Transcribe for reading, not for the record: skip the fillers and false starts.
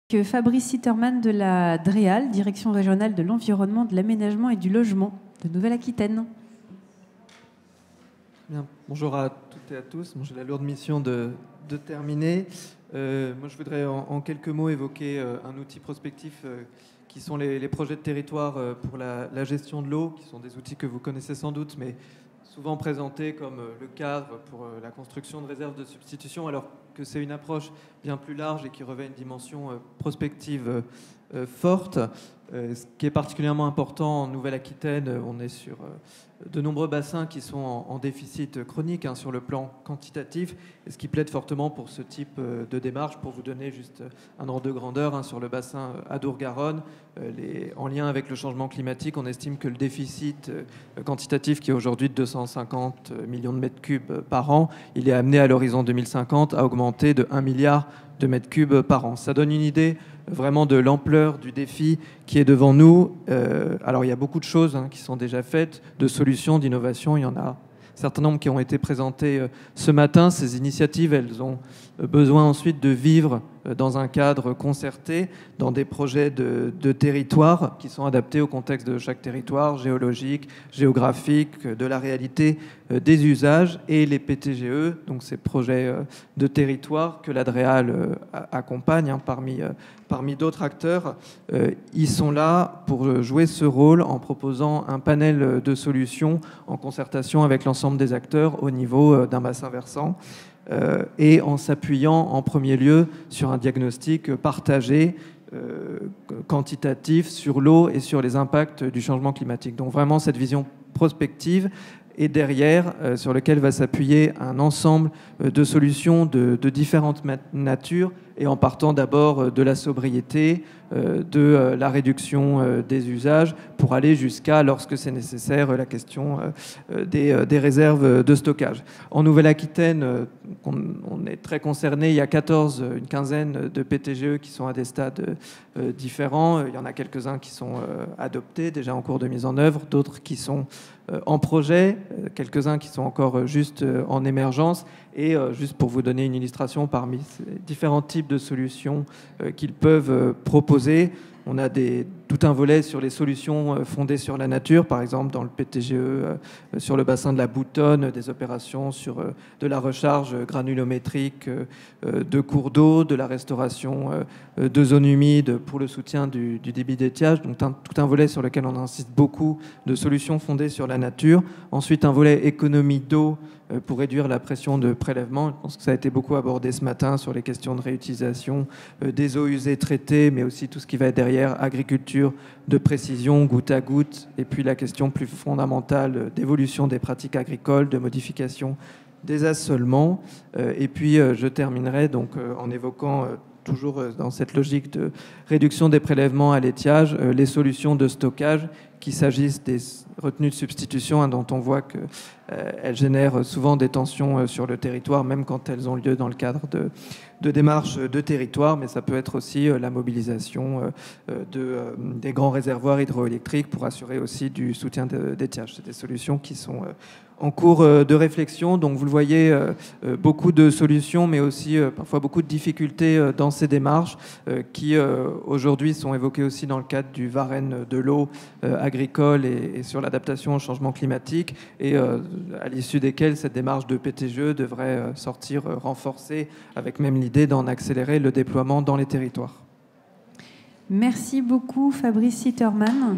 Fabrice Sitterman de la DREAL, Direction régionale de l'environnement, de l'aménagement et du logement de Nouvelle-Aquitaine. Bien. Bonjour à toutes et à tous. J'ai la lourde mission de terminer. Moi, je voudrais en quelques mots évoquer un outil prospectif qui sont les projets de territoire pour la gestion de l'eau, qui sont des outils que vous connaissez sans doute, mais souvent présentés comme le cadre pour la construction de réserves de substitution, alors que c'est une approche bien plus large et qui revêt une dimension prospective forte. Ce qui est particulièrement important en Nouvelle-Aquitaine, on est sur de nombreux bassins qui sont en déficit chronique sur le plan quantitatif, et ce qui plaide fortement pour ce type de démarche. Pour vous donner juste un ordre de grandeur, sur le bassin Adour-Garonne, en lien avec le changement climatique, on estime que le déficit quantitatif, qui est aujourd'hui de 250 millions de mètres cubes par an, il est amené à l'horizon 2050 à augmenter de 1 milliard de mètres cubes par an. Ça donne une idée vraiment de l'ampleur du défi qui est devant nous. Alors il y a beaucoup de choses qui sont déjà faites, de solutions, d'innovations. Il y en a un certain nombre qui ont été présentées ce matin. Ces initiatives, elles ont besoin ensuite de vivre dans un cadre concerté, dans des projets de territoire qui sont adaptés au contexte de chaque territoire, géologique, géographique, de la réalité des usages, et les PTGE, donc ces projets de territoire que la DREAL accompagne parmi d'autres acteurs. Ils sont là pour jouer ce rôle en proposant un panel de solutions en concertation avec l'ensemble des acteurs au niveau d'un bassin versant. Et en s'appuyant en premier lieu sur un diagnostic partagé, quantitatif, sur l'eau et sur les impacts du changement climatique. Donc vraiment cette vision prospective, et derrière, sur lequel va s'appuyer un ensemble de solutions de différentes natures, et en partant d'abord de la sobriété, de la réduction des usages, pour aller jusqu'à, lorsque c'est nécessaire, la question des réserves de stockage. En Nouvelle-Aquitaine, on est très concerné. Il y a une quinzaine de PTGE qui sont à des stades différents. Il y en a quelques-uns qui sont adoptés, déjà en cours de mise en œuvre, d'autres qui sont en projet, quelques-uns qui sont encore juste en émergence. Et juste pour vous donner une illustration parmi ces différents types de solutions qu'ils peuvent proposer, on a tout un volet sur les solutions fondées sur la nature, par exemple dans le PTGE, sur le bassin de la Boutonne, des opérations sur de la recharge granulométrique de cours d'eau, de la restauration de zones humides pour le soutien du débit d'étiage. Donc tout un volet sur lequel on insiste beaucoup, de solutions fondées sur la nature. Ensuite, un volet économie d'eau pour réduire la pression de prélèvement. Je pense que ça a été beaucoup abordé ce matin sur les questions de réutilisation des eaux usées traitées, mais aussi tout ce qui va être derrière, agriculture de précision, goutte à goutte, et puis la question plus fondamentale d'évolution des pratiques agricoles, de modification des assolements. Et puis je terminerai donc en évoquant toujours dans cette logique de réduction des prélèvements à l'étiage, les solutions de stockage, qu'il s'agisse des retenues de substitution, dont on voit qu'elles génèrent souvent des tensions sur le territoire, même quand elles ont lieu dans le cadre de démarches de territoire, mais ça peut être aussi la mobilisation des grands réservoirs hydroélectriques pour assurer aussi du soutien d'étiage. C'est des solutions qui sont en cours de réflexion. Donc vous le voyez, beaucoup de solutions, mais aussi parfois beaucoup de difficultés dans ces démarches qui aujourd'hui sont évoquées aussi dans le cadre du Varenne de l'eau agricole et sur l'adaptation au changement climatique, et à l'issue desquelles cette démarche de PTGE devrait sortir renforcée, avec même l'idée d'en accélérer le déploiement dans les territoires. Merci beaucoup Fabrice Sitterman.